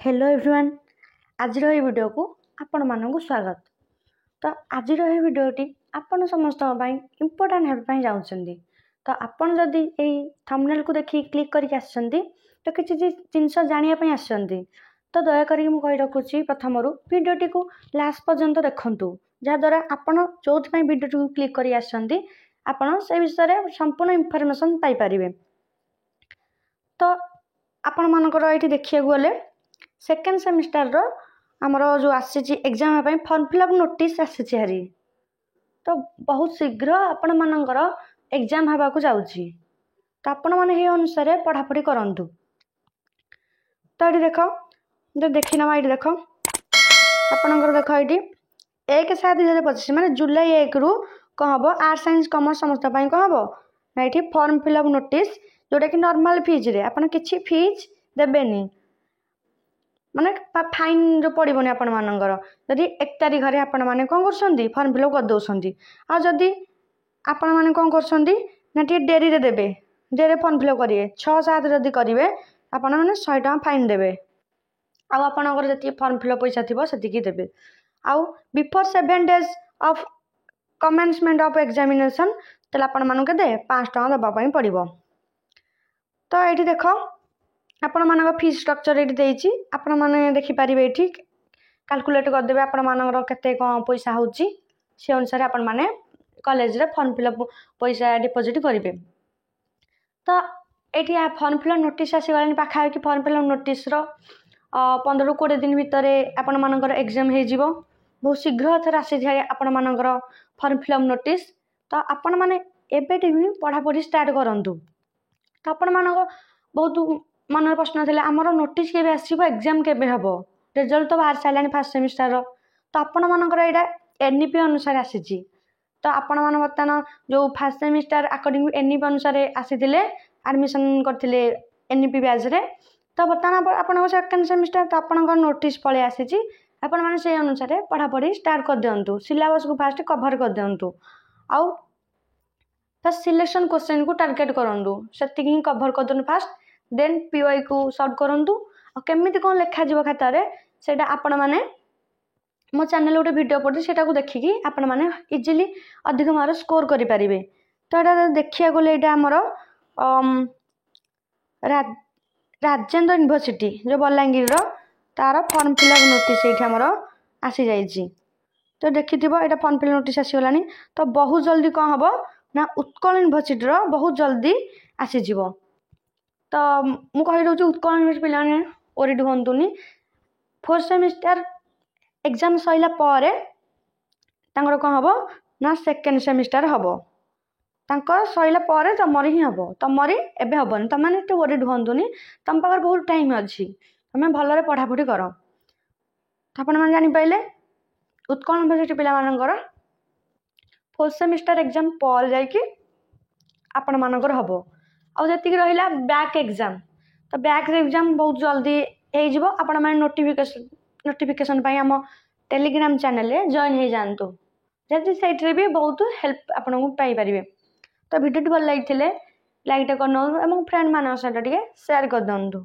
Hello everyone आज video को आपण मानक स्वागत। तो आज वीडियोटी आपण समस्त इम्पोर्टाट होगा जाऊँगी। तो आपण जदि यही थंबनेल को देखिए क्लिक करके तो किसी जिनस जानापी आसछंती तो दयाक कही रखुच्छी प्रथम वीडियोटी को लास्ट पर्यंत देखूँ जहाद्वारा आपण जो वीडियोटी को क्लिक कर आपण से विषय में संपूर्ण इनफॉरमेशन पाइपर। तो आपण मानकर ये देखिए गले सेकेंड सेमिस्टर रो आमर जो आसी एग्जाम फॉर्म फिलअप नोटिस आसी हारी। तो बहुत शीघ्र आपण मानकर एग्जाम हवा को जाउची। तो आपण माने हे अनुसार पढ़ापढ़ी करंतु। तो ये देख जो देखी ना ये देख आपणकर देख ये 1/7/2025 माने जुलाई 1 रु कौन हम आर्ट साइंस कॉमर्स समस्त कौन हम ना ये फॉर्म फिलअप नोटिस जोटा कि नॉर्मल फीज रे आपण किछि फीज देबेनी माने फाइन जो पड़ोनी आपण मानकर जदि 1 तारिख रे आपण माने कौन कर फॉर्म फिलअप कर दौरान आ जदि आपण माने कौन कर डेरी रे देबे डेरी फॉर्म फिलअप करेंगे 6-7 जदि करेंगे आपण मैंने 100 टका फाइन देवे आपर जी फॉर्म फिलअप पैसा थी से देवे आउ before 7 days of commencement of examination तेल आपण मानक दे 5 टका देवाई पड़ो। तो ये देख आपण मानक फीस स्ट्रक्चर ये आपण मैंने देखिपारे ये कैलकुलेट करदे आपण मानकर केते कौन पैसा होची से अनुसार आपण माने कॉलेज रे फॉर्म फिलअप पैसा डिपोजिट करेंगे। तो ये फॉर्म फिलअप नोटिस आसीगलानी पाखापाखि फॉर्म फिलअप नोटिस 15 ରୁ 20 दिन भितर आपण मानकर एग्जाम हो बहुत शीघ्र थर आसी जाए आपण मानकर फॉर्म फिलअप नोटिस। तो आपण माने एबेटी भी पढ़ापढ़ी स्टार्ट करंतु। तो आपण मानक बहुत मन प्रश्न थे आमर नोटिस के आसो एग्जाम के हम रिजल्ट तो बाहर सारे फास्ट सेमिस्टर। तो आपण मानकर यहाँ एनईपी अनुसार आसी। तो आपण मान बर्तमान जो फास्ट सेमिस्टर अकॉर्डिंग एनईपी अनुसार आसी एडमिशन करते एनईपी बैच रे। तो बर्तमान आप सेकेंड सेमिस्टर तो आपण नोटिस पलि आसी आपण मैंने से अनुसार पढ़ापढ़ी स्टार्ट कर दिंतु सिलेबस को फास्ट कभर कर दिंतु आउ फर्स्ट सिलेक्शन क्वेश्चन को टारगेट करूँ से कभर कर दिखाँ फास्ट देन पीवाई को सॉल्व करूँ केमी कौन लिखा जा खातार से आपण मैंने मो चैनल गोटे वीडियो पड़ी से देखिकी आपण मैंने इजिली अधिक मार्क स्कोर करेंगे। तो यहाँ देखिया गले यहाँ आमर राजेंद्र यूनिवर्सिटी जो बलांगीर तार फॉर्म फिलअप नोटिस ये आमर आसी जाइए। तो देखी यहाँ फॉर्म फिलअप नोटिस आसीगला। तो बहुत जल्दी कौन हम ना उत्कल यूनिवर्सिटी बहुत जल्दी आसीज। तो मुझे रोचे उत्कल यूनिवर्सिटी पे ओरिड हूँ 4th सेमिस्टर एग्जाम सैला पर कौन हम ना सेकेंड सेमिस्टर हम सैला पर तुमर ही हम तुमरी एवं हेनी तुम मैंने ओरिड हूँ तुम पाखे बहुत टाइम अच्छी तुम भल पढ़ापढ़ी कर। तो आप जापारे उत्कल यूनिवर्सिटी पे 4th सेमिस्टर एग्जाम पर जापर हम आती रहा बैक एग्जाम। तो बैक एग्जाम बहुत जल्दी हो आपण मैंने नोटिफिकेशन आम टेलीग्राम चैनल जॉइन हो जातु जैसे से भी बहुत हेल्प आपको पाइपर। तो वीडियो भल लगी लाइक कर फ्रेंड मान सहित शेयर कर दिंतु।